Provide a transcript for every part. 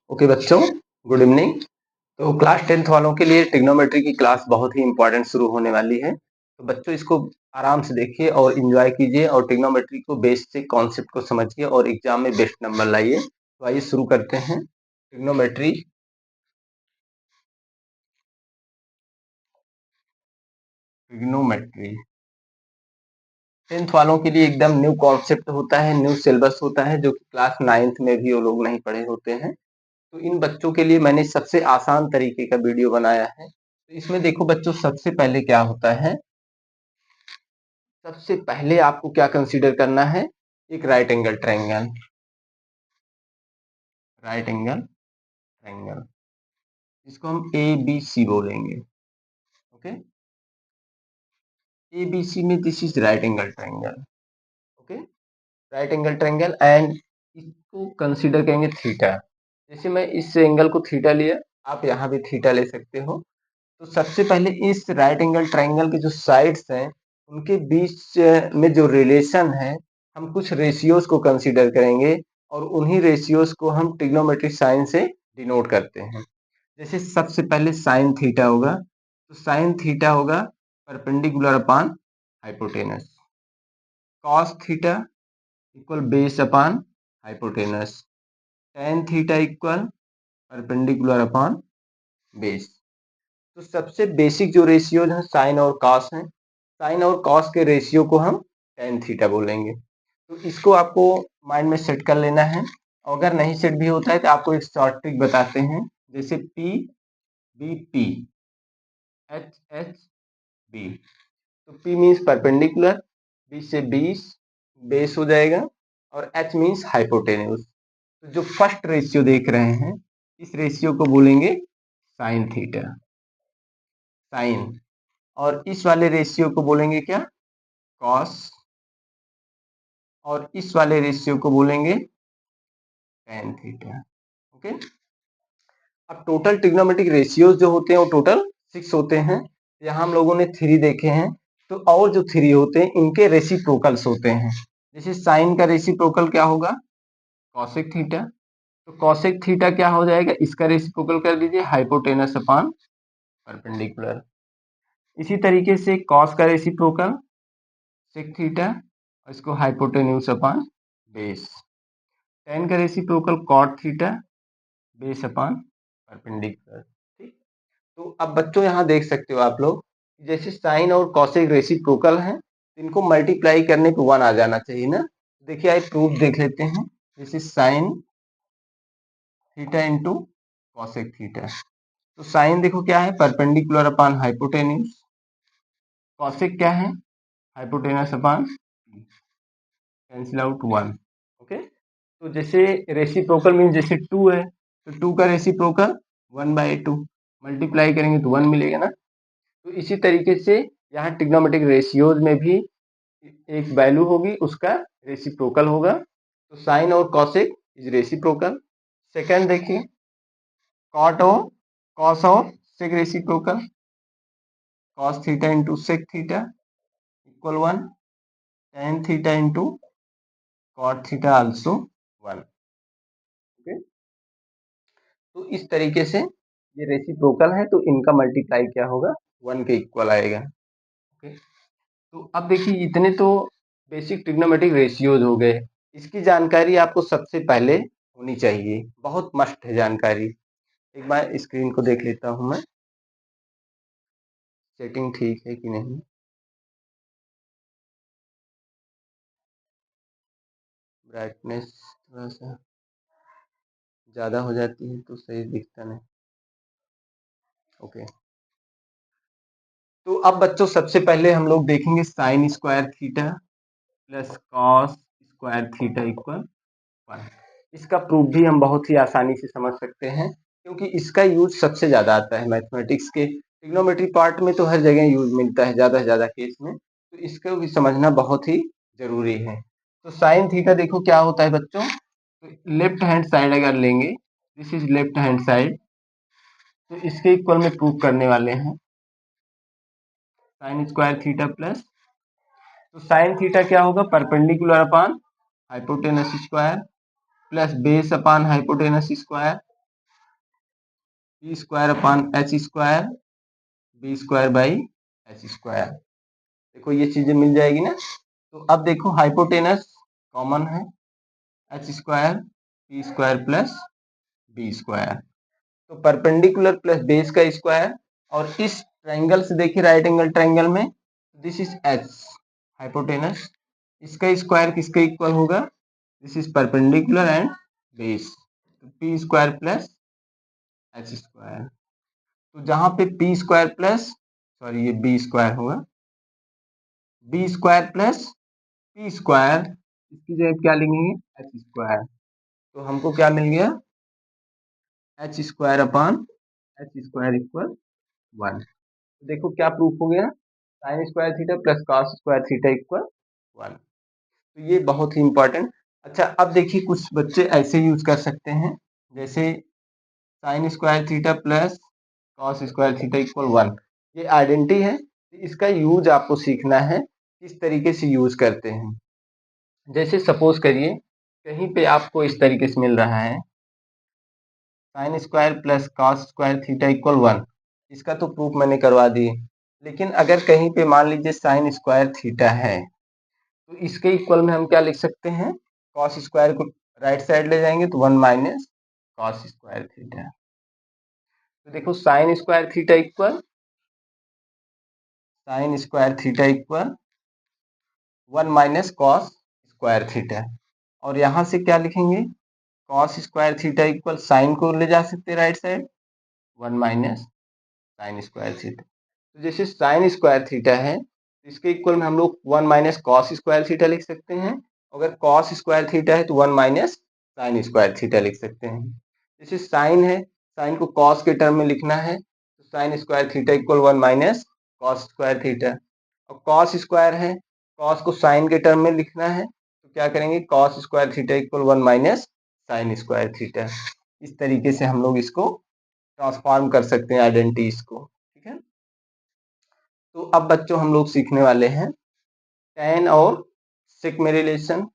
Okay बच्चों, good evening. तो class 10th वालों के लिए ट्रिग्नोमेट्री की क्लास बहुत ही इंपॉर्टेंट शुरू होने वाली है। तो बच्चों इसको आराम से देखिए और एंजॉय कीजिए और ट्रिग्नोमेट्री को बेसिक कॉन्सेप्ट को समझिए और एग्जाम में बेस्ट नंबर लाइए। तो आइए शुरू करते हैं ट्रिग्नोमेट्री। ट्रिग्नोमेट्री 10th वालों के लिए एकदम न्यू कॉन्सेप्ट होता है, न्यू सिलेबस होता है, जो कि क्लास 9th में भी वो लोग नहीं पढ़े होते हैं। तो इन बच्चों के लिए मैंने सबसे आसान तरीके का वीडियो बनाया है। तो इसमें देखो बच्चों, सबसे पहले क्या होता है, सबसे पहले आपको क्या कंसीडर करना है, एक right angle triangle. Right angle triangle इसको हम ए बी सी बोलेंगे। ओके, ए बी सी में this is right angle triangle. Okay, right angle triangle and इसको कंसीडर करेंगे थीटा। जैसे मैं इस एंगल को थीटा लिया, आप यहाँ भी थीटा ले सकते हो। तो सबसे पहले इस राइट एंगल ट्रायंगल के जो साइड्स हैं उनके बीच में जो रिलेशन है, हम कुछ रेशियोज को कंसीडर करेंगे और उन्हीं रेशियोज को हम ट्रिग्नोमेट्रिक साइन से डिनोट करते हैं। जैसे सबसे पहले साइन थीटा होगा, तो साइन थीटा होगा perpendicular upon hypotenuse. Cos theta equal base upon hypotenuse. Tan theta equal perpendicular upon base. तो सबसे बेसिक जो रेशियोज हैं साइन और कॉस हैं, साइन और कॉस के रेशियो को हम टेन थीटा बोलेंगे। तो इसको आपको माइंड में सेट कर लेना है। अगर नहीं सेट भी होता है तो आपको एक शॉर्ट ट्रिक बताते हैं। जैसे P B P, H H B. तो पी मीन्स परपेंडिकुलर, बी से 20 बेस हो जाएगा और एच मीन्स हाइपोटेन्यूज। तो जो फर्स्ट रेशियो देख रहे हैं, इस रेशियो को बोलेंगे साइन थीटा, साइन। और इस वाले रेशियो को बोलेंगे क्या, कॉस। और इस वाले रेशियो को बोलेंगे टेन थीटा। ओके, अब टोटल ट्रिग्नोमेट्रिक रेशियोज जो होते हैं वो टोटल 6 होते हैं। यहाँ हम लोगों ने 3 देखे हैं, तो और जो 3 होते हैं इनके रेसिप्रोकल्स होते हैं। जैसे साइन का रेसिप्रोकल क्या होगा, कॉसेक थीटा। तो कॉसेक थीटा क्या हो जाएगा, इसका रेसिप्रोकल कर दीजिए हाइपोटेनस अपॉन परपेंडिकुलर। इसी तरीके से कॉस का रेसिप्रोकल सेक थीटा और इसको हाइपोटेन्यूज अपॉन बेस। टेन का reciprocal cot theta base upon perpendicular. ठीक, तो अब बच्चों यहाँ देख सकते हो आप लोग, जैसे साइन और कॉसेक रेसिप्रोकल हैं, इनको मल्टीप्लाई करने पे 1 आ जाना चाहिए ना। देखिए आइए प्रूफ देख लेते हैं। जैसे sine theta into cosec theta. तो साइन देखो क्या है, परपेंडिकुलर अपॉन हाइपोटेन्यूज। कॉसेक क्या है, hypotenuse upon, cancel out 1। Okay, तो जैसे रेसिप्रोकल मीन जैसे 2 है, तो 2 का रेसिप्रोकल 1/2, मल्टीप्लाई करेंगे तो 1 मिलेगा ना। तो इसी तरीके से यहाँ ट्रिग्नोमेट्रिक रेशियोज में भी एक वैल्यू होगी, उसका रेसिप्रोकल होगा। तो साइन और कॉसेक इज रेसिप्रोकल। सेकंड देखिए, कॉट और कॉस और sec reciprocal. Cos theta into sec theta equal 1। Tan theta into cot theta also 1। Okay, तो इस तरीके से ये रेसिप्रोकल है, तो इनका मल्टीप्लाई क्या होगा, 1 के इक्वल आएगा। ओके, तो अब देखिए इतने तो बेसिक ट्रिग्नोमेट्रिक रेशियोज हो गए। इसकी जानकारी आपको सबसे पहले होनी चाहिए, बहुत मस्ट है जानकारी। एक बार स्क्रीन को देख लेता हूं मैं, सेटिंग ठीक है कि नहीं। ब्राइटनेस थोड़ा सा ज़्यादा हो जाती है तो सही दिखता नहीं। ओके, तो अब बच्चों सबसे पहले हम लोग देखेंगे sign square theta plus cos square theta equal 1। इसका प्रूफ भी हम बहुत ही आसानी से समझ सकते हैं, क्योंकि इसका यूज सबसे ज़्यादा आता है मैथमेटिक्स के। ट्रिग्नोमेट्री पार्ट में तो हर जगह यूज मिलता है ज़्यादा से ज़्यादा केस में, तो इसको भी समझना बहुत ही जरूरी है। तो साइन थीटा देखो क्या होता है बच्चों, तो लेफ्ट हैंड साइड अगर लेंगे, this is left hand side, तो इसके इक्वल में प्रूफ करने वाले हैं साइन स्क्वायर थीटा प्लस, तो साइन थीटा क्या होगा, perpendicular upon hypotenuse square plus base upon hypotenuse square P square upon H square B square by H square. देखो ये चीजें मिल जाएगी ना। तो अब देखो हाइपोटेनस कॉमन है, H square P square plus B square, तो परपेंडिकुलर प्लस बेस का स्क्वायर, और इस ट्रायंगल से देखिए राइट एंगल ट्रायंगल में दिस इज एच हाइपोटेनस, इसका स्क्वायर किसके इक्वल होगा, this is perpendicular and base, तो p square plus h square. तो जहां पे पी स्क्वायर प्लस सॉरी ये बी स्क्वायर होगा, b square plus p square, इसकी जगह क्या लिखेंगे एच स्क्वायर, तो हमको क्या मिल गया H square upon H square equal 1। तो देखो क्या प्रूफ हो गया, sign square theta plus cos square theta equal 1। तो ये बहुत ही इंपॉर्टेंट। अच्छा अब देखिए कुछ बच्चे ऐसे यूज कर सकते हैं, जैसे sign square theta plus cos square theta equal 1, ये आइडेंटिटी है, इसका यूज आपको सीखना है किस तरीके से यूज करते हैं। जैसे सपोज करिए कहीं पे आपको इस तरीके से मिल रहा है sine square plus cos square theta equal 1, इसका तो प्रूफ मैंने करवा दिए, लेकिन अगर कहीं पे मान लीजिए साइन स्क्वायर थीटा है तो इसके इक्वल में हम क्या लिख सकते हैं, कॉस स्क्वायर को राइट साइड ले जाएंगे तो 1 माइनस कॉस स्क्वायर थीटा। तो देखो sine square theta equal 1 minus cos square theta, और यहाँ से क्या लिखेंगे cos square theta equal sine को ले जा सकते हैं right side 1 minus sine square theta. तो जैसे साइन स्क्वायर थीटा है तो इसके इक्वल में हम लोग 1 माइनस कॉस स्क्वायर थीटा लिख सकते हैं, अगर कॉस स्क्वायर थीटा है तो 1 माइनस साइन स्क्वायर थीटा लिख सकते हैं। जैसे साइन है, साइन को कॉस के टर्म में लिखना है तो sign square theta equal 1 minus cos square theta, और कॉस स्क्वायर है, कॉस को साइन के टर्म में लिखना है तो क्या करेंगे cos square theta equal 1 minus sine square theta. इस तरीके से हम लोग इसको ट्रांसफॉर्म कर सकते हैं आइडेंटिटीज को, ठीक है। तो अब बच्चों हम लोग सीखने वाले हैं टैन और सेक में रिलेशन,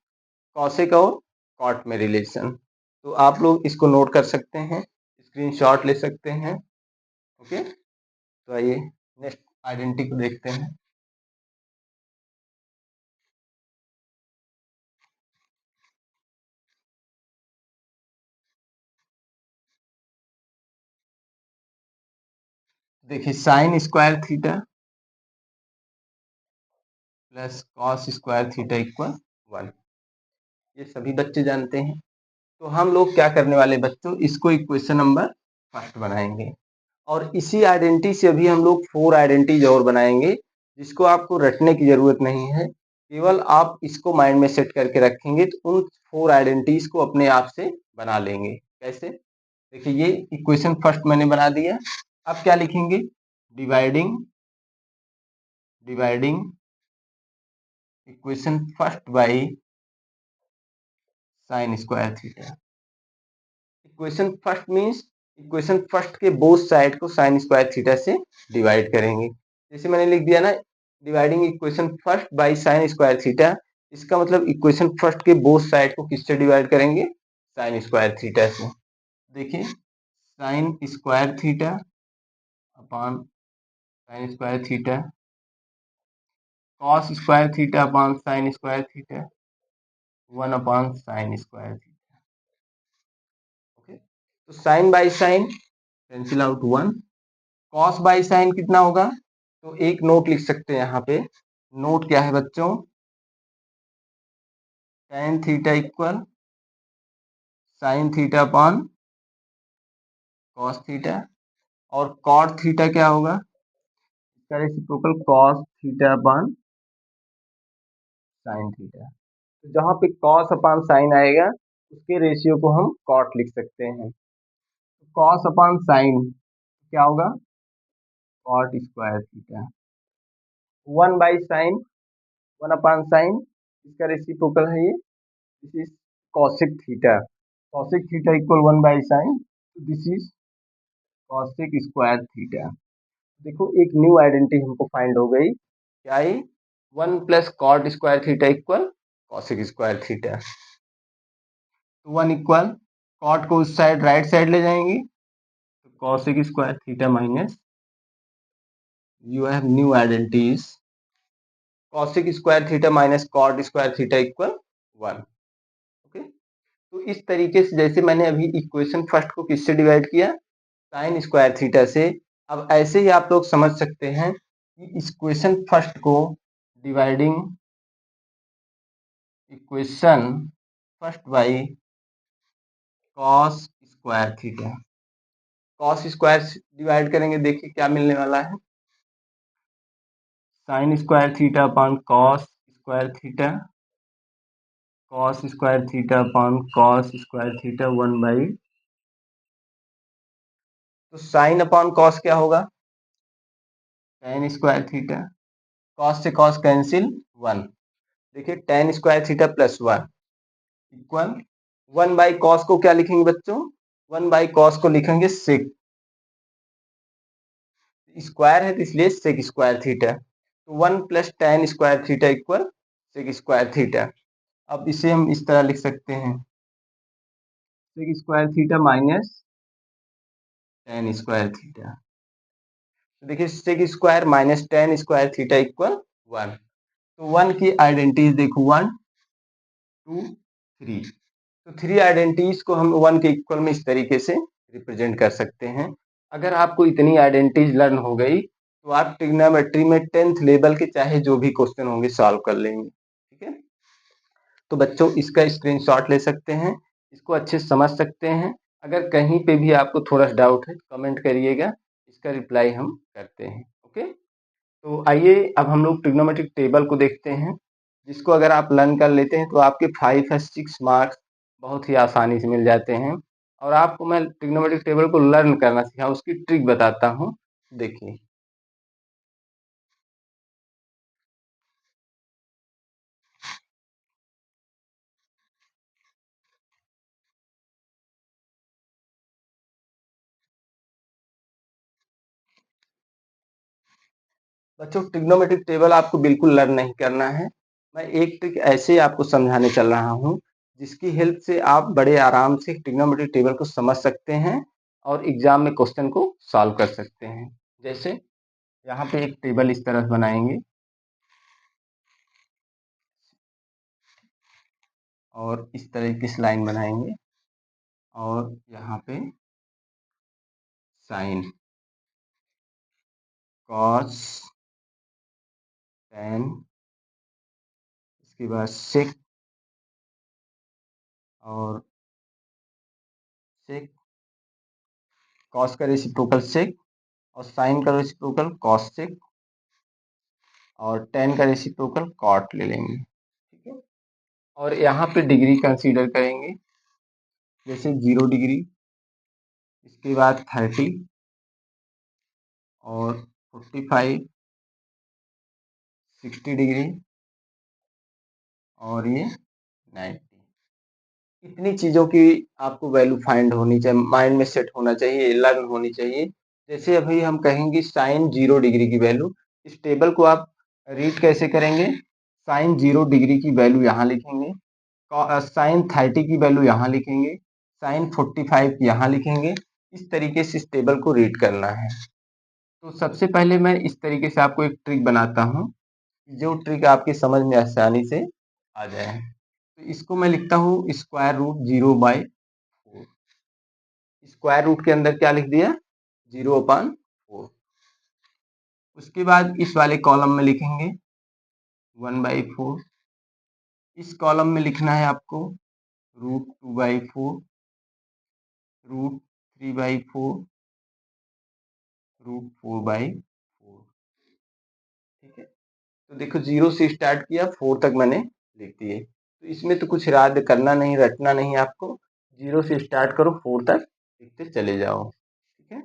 कॉसेक और कॉट में रिलेशन। तो आप लोग इसको नोट कर सकते हैं, स्क्रीनशॉट ले सकते हैं, ओके। तो आइए नेक्स्ट आइडेंटिटी को देखते हैं। देखिए sign square theta plus cos square theta equal 1, ये सभी बच्चे जानते हैं। तो हम लोग क्या करने वाले बच्चों, इसको इक्वेशन नंबर फर्स्ट बनाएंगे, और इसी आइडेंटिटी से अभी हम लोग 4 आइडेंटिटीज और बनाएंगे जिसको आपको रटने की जरूरत नहीं है, केवल आप इसको माइंड में सेट करके रखेंगे तो उन 4 आइडेंटिटीज को अपने आप से बना लेंगे। कैसे, देखिए ये इक्वेशन फर्स्ट मैंने बना दिया, अब क्या लिखेंगे dividing dividing equation first by sine square theta. Equation first means equation first के बोथ साइड को साइन स्क्वायर थीटा से डिवाइड करेंगे। जैसे मैंने लिख दिया ना dividing equation first by sine square theta, इसका मतलब इक्वेशन फर्स्ट के बोथ साइड को किससे डिवाइड करेंगे साइन स्क्वायर थीटा से। देखिए sign square theta upon sine square theta, cos square theta upon sine square theta, 1 upon sine square theta, okay. तो sine by sine cancel out 1, cos by sine कितना होगा, तो एक note लिख सकते हैं यहाँ पे, नोट क्या है बच्चों, tan theta equal sine theta upon cos theta, और कॉट थीटा क्या होगा, इसका reciprocal cos theta upon sine theta. तो जहाँ पे कॉस अपॉन साइन आएगा उसके रेशियो को हम कॉट लिख सकते हैं, कॉस अपॉन साइन क्या होगा cot square theta, 1 by sine 1 upon sine, इसका रेसिप्रोकल है ये, this is cosec theta, cosec theta equal 1 by sine, this is cosec square theta. देखो एक न्यू आइडेंटिटी हमको फाइंड हो गई, क्या है 1 plus cot square theta equal cosec square theta. तो 1 इक्वल कॉट को उस साइड राइट साइड ले जाएंगे cosec square theta minus, you have new identities, cosec square theta minus cot square theta equal 1। Okay, तो इस तरीके से जैसे मैंने अभी इक्वेशन फर्स्ट को किससे डिवाइड किया, साइन स्क्वायर थीटा से। अब ऐसे ही आप लोग समझ सकते हैं कि इक्वेशन फर्स्ट को dividing equation first by cos square theta, cos square divide करेंगे, देखिए क्या मिलने वाला है, sine square theta upon cos square theta, cos square theta upon cos square theta 1/, तो साइन अपॉन कॉस क्या होगा, टेन स्क्वायर थीटा, कॉस से कॉस कैंसिल 1, देखिए tan square theta plus 1 equal 1/कॉस को क्या लिखेंगे बच्चों, 1/कॉस को लिखेंगे सेक, स्क्वायर है तो इसलिए सेक स्क्वायर थीटा, तो 1 plus tan square theta equal sec square theta. अब इसे हम इस तरह लिख सकते हैं, sec square theta minus tan square theta, देखिए sec square minus tan square theta equal 1, तो 1 की आइडेंटिटीज देखो 1 2 3, तो 3 आइडेंटिटीज को हम 1 के इक्वल में इस तरीके से रिप्रेजेंट कर सकते हैं। अगर आपको इतनी आइडेंटिटीज लर्न हो गई तो आप ट्रिग्नोमेट्री में 10th लेवल के चाहे जो भी क्वेश्चन होंगे सॉल्व कर लेंगे। ठीक है, तो बच्चों इसका स्क्रीनशॉट ले सकते हैं, इसको अच्छे से समझ सकते हैं। अगर कहीं पे भी आपको थोड़ा डाउट है कमेंट करिएगा, इसका रिप्लाई हम करते हैं। ओके, तो आइए अब हम लोग ट्रिग्नोमेट्रिक टेबल को देखते हैं, जिसको अगर आप लर्न कर लेते हैं तो आपके 5 या 6 मार्क्स बहुत ही आसानी से मिल जाते हैं। और आपको मैं ट्रिग्नोमेट्रिक टेबल को लर्न करना सिखा, उसकी ट्रिक बताता हूँ, देखिए। बच्चों ट्रिग्नोमेट्रिक टेबल आपको बिल्कुल लर्न नहीं करना है, मैं एक ट्रिक ऐसे आपको समझाने चल रहा हूँ जिसकी हेल्प से आप बड़े आराम से ट्रिग्नोमेट्रिक टेबल को समझ सकते हैं और एग्जाम में क्वेश्चन को सॉल्व कर सकते हैं। जैसे यहाँ पे एक टेबल इस तरह बनाएंगे और इस तरह की लाइन बनाएंगे और यहाँ पे साइन, कॉस, टेन, इसके बाद सेक और सेक, कॉस का रेसिप्रोकल सेक और साइन का रेसिप्रोकल कॉस सेक और टेन का रेसिप्रोकल कॉट ले लेंगे। ठीक है, और यहाँ पे डिग्री कंसीडर करेंगे, जैसे 0 डिग्री, इसके बाद 30 और 45, 60 डिग्री और ये 90। इतनी चीज़ों की आपको वैल्यू फाइंड होनी चाहिए, माइंड में सेट होना चाहिए, लर्न होनी चाहिए। जैसे अभी हम कहेंगे साइन 0 डिग्री की वैल्यू, इस टेबल को आप रीड कैसे करेंगे, साइन 0 डिग्री की वैल्यू यहाँ लिखेंगे, साइन 30 की वैल्यू यहाँ लिखेंगे, साइन 45 यहाँ लिखेंगे, इस तरीके से इस टेबल को रीड करना है। तो सबसे पहले मैं इस तरीके से आपको एक ट्रिक बनाता हूँ, जो ट्रिक आपकी समझ में आसानी से आ जाए। तो इसको मैं लिखता हूँ स्क्वायर रूट 0/4, स्क्वायर रूट के अंदर क्या लिख दिया 0/4, उसके बाद इस वाले कॉलम में लिखेंगे 1/4, इस कॉलम में लिखना है आपको रूट 2/4, रूट 3/4, रूट 4/4। ठीक है, तो देखो 0 से स्टार्ट किया 4 तक मैंने लिख दिए, तो इसमें तो कुछ याद करना नहीं, रटना नहीं आपको, 0 से स्टार्ट करो 4 तक लिखते चले जाओ। ठीक है,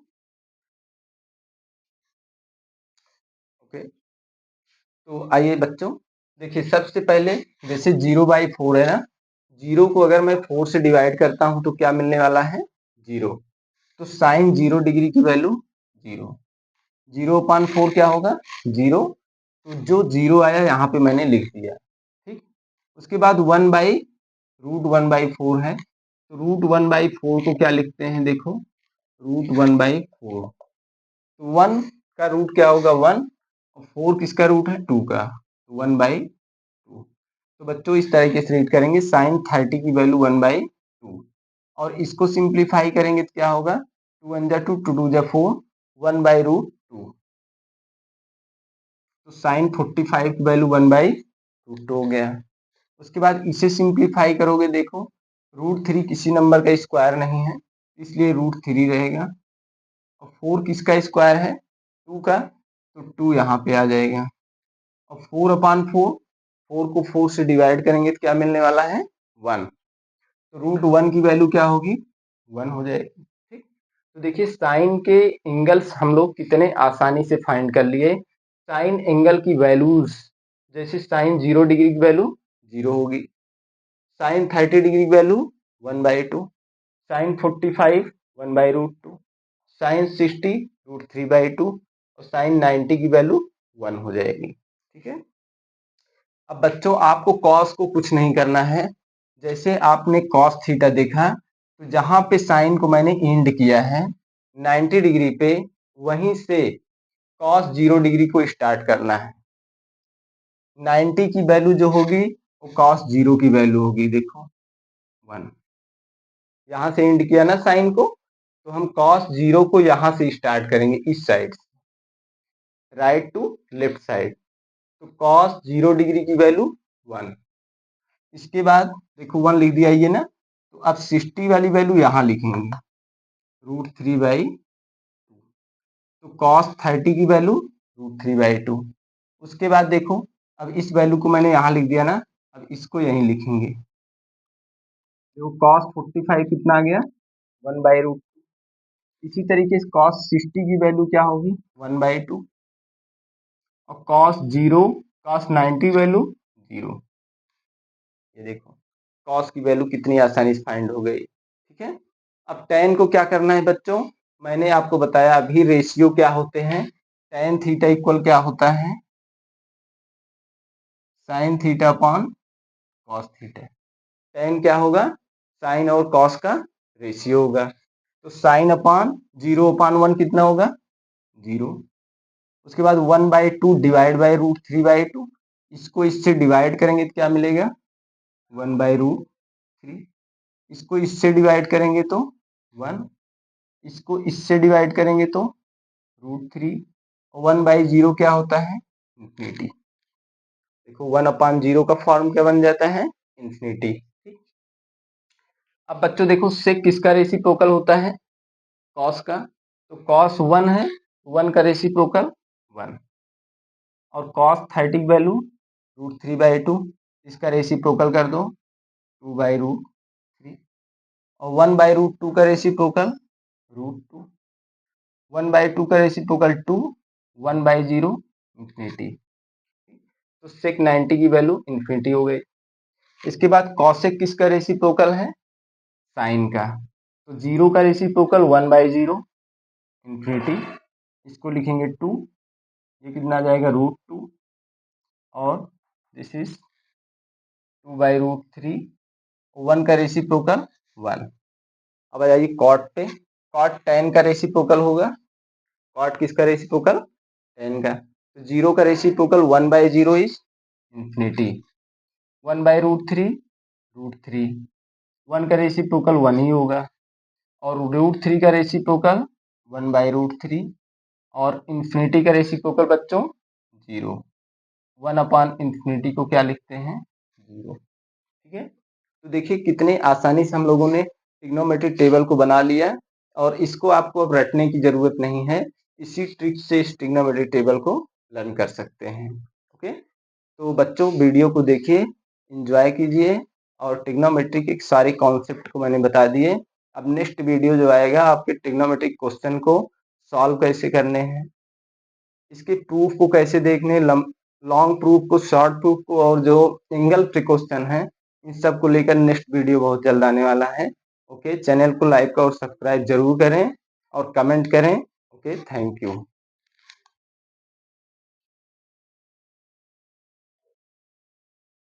ओके, तो आइए बच्चों, देखिए सबसे पहले जैसे 0/4 है ना, 0 को अगर मैं 4 से डिवाइड करता हूँ तो क्या मिलने वाला है 0, तो साइन 0 डिग्री की वैल्यू 0, 0/4 क्या होगा 0, तो जो 0 आया यहाँ पे मैंने लिख दिया। ठीक, उसके बाद 1/√1/4 है, तो √1/4 को क्या लिखते हैं देखो, √1/4। तो 1 का रूट क्या होगा 1 और 4 किसका रूट है 2 का, 1/2। तो बच्चों इस तरीके से रीड करेंगे sin 30 की वैल्यू 1/2 और इसको सिंप्लीफाई करेंगे तो क्या होगा 2 1 जा 2 2 2 जा 4 1/√2। तो sin 45 की वैल्यू 1/√2 हो गया। उसके बाद इसे सिंप्लीफाई करोगे देखो √3 किसी नंबर का स्क्वायर नहीं है इसलिए √3 रहेगा और 4 किसका स्क्वायर है 2 का तो 2 यहाँ पे आ जाएगा और 4/4 4 को 4 से डिवाइड करेंगे तो क्या मिलने वाला है 1। तो √1 की वैल्यू क्या होगी 1 हो जाएगी। ठीक, तो देखिए साइन के एंगल्स हम लोग कितने आसानी से फाइंड कर लिए। साइन एंगल की वैल्यूज जैसे साइन 0 डिग्री की वैल्यू 0 होगी, साइन 30 डिग्री की वैल्यू 1/2, साइन 45 1/√2, साइन 60 √3/2 और साइन 90 की वैल्यू 1 हो जाएगी। ठीक है, अब बच्चों आपको कॉस को कुछ नहीं करना है। जैसे आपने कॉस थीटा देखा तो जहां पे साइन को मैंने इंड किया है 90 डिग्री पे वहीं से कॉस 0 डिग्री को स्टार्ट करना है। 90 की वैल्यू जो होगी वो कॉस 0 की वैल्यू होगी, देखो 1। यहां से इंड किया ना साइन को तो हम कॉस 0 को यहां से स्टार्ट करेंगे इस साइड से राइट टू लेफ्ट साइड। तो कॉस 0 डिग्री की वैल्यू 1। इसके बाद देखो 1 लिख दिया ये ना, तो अब 60 वाली वैल्यू यहाँ लिखेंगे √3/2। तो cos 30 की वैल्यू √3/2। उसके बाद देखो अब इस वैल्यू को मैंने यहाँ लिख दिया ना, अब इसको यहीं लिखेंगे। तो cos 45 कितना आ गया 1/√2। इसी तरीके से cos 60 की वैल्यू क्या होगी 1/2 और cos 90 वैल्यू 0। ये देखो cos की वैल्यू कितनी आसानी से फाइंड हो गई। ठीक है, अब tan को क्या करना है बच्चों, मैंने आपको बताया अभी रेशियो क्या होते हैं। tan थीटा इक्वल क्या होता है sin theta upon cos theta. tan क्या होगा sin और cos का रेशियो होगा। तो sin अपॉन 0/1 कितना होगा 0। उसके बाद 1/2 डिवाइड बाई √3/2। इसको इससे डिवाइड करेंगे तो क्या मिलेगा 1/√3। इसको इससे डिवाइड करेंगे तो 1, इसको इससे डिवाइड करेंगे तो √3। 1/0 क्या होता है इंफिनिटी। देखो 1/0 का फॉर्म क्या बन जाता है इंफिनिटी। ठीक, अब बच्चों देखो सेक किसका रेसिप्रोकल होता है कॉस का। तो कॉस 1 है 1 का रेसिप्रोकल 1 और cos 30 की वैल्यू √3/2 इसका रेसिप्रोकल कर दो 2/√3 और 1/√2 का रेसिप्रोकल √2, 1/2 का रेसिप्रोकल 2, 1/0 इंफिनिटी। तो सेक 90 की वैल्यू इंफिनिटी हो गई। इसके बाद कॉसेक किसका रेसिप्रोकल है साइन का। तो 0 का रेसिप्रोकल 1/0 इंफिनिटी, इसको लिखेंगे 2, ये कितना आ जाएगा √2 और दिस इज 2/√3, 1 का रेसिप्रोकल 1। अब आ जाइए कॉट पे, कॉट tan का रेसिप्रोकल होगा। कॉट किसका रेसिप्रोकल tan का। तो 0 का रेसिप्रोकल 1/0 इज इंफिनिटी, 1/√3 √3, 1 का रेसिप्रोकल 1 ही होगा और √3 का रेसिप्रोकल 1/√3 और इंफिनिटी का रेसिप्रोकल बच्चों 0। 1/इंफिनिटी को क्या लिखते हैं 0। ठीक है, तो देखिए कितने आसानी से हम लोगों ने ट्रिग्नोमेट्रिक टेबल को बना लिया और इसको आपको अब रटने की जरूरत नहीं है। इसी ट्रिक से इस ट्रिग्नोमेट्रिक टेबल को लर्न कर सकते हैं। ओके, तो बच्चों वीडियो को देखिए, एंजॉय कीजिए और ट्रिग्नोमेट्री के सारे कॉन्सेप्ट को मैंने बता दिए। अब नेक्स्ट वीडियो जो आएगा आपके ट्रिग्नोमेट्रिक क्वेश्चन को सॉल्व कैसे करने हैं, इसके प्रूफ को कैसे देखने, लॉन्ग प्रूफ को, शॉर्ट प्रूफ को और जो सिंगल प्रिकॉशन है इन सब को लेकर नेक्स्ट वीडियो बहुत जल्द आने वाला है। ओके, चैनल को लाइक और सब्सक्राइब जरूर करें और कमेंट करें। Okay, thank you.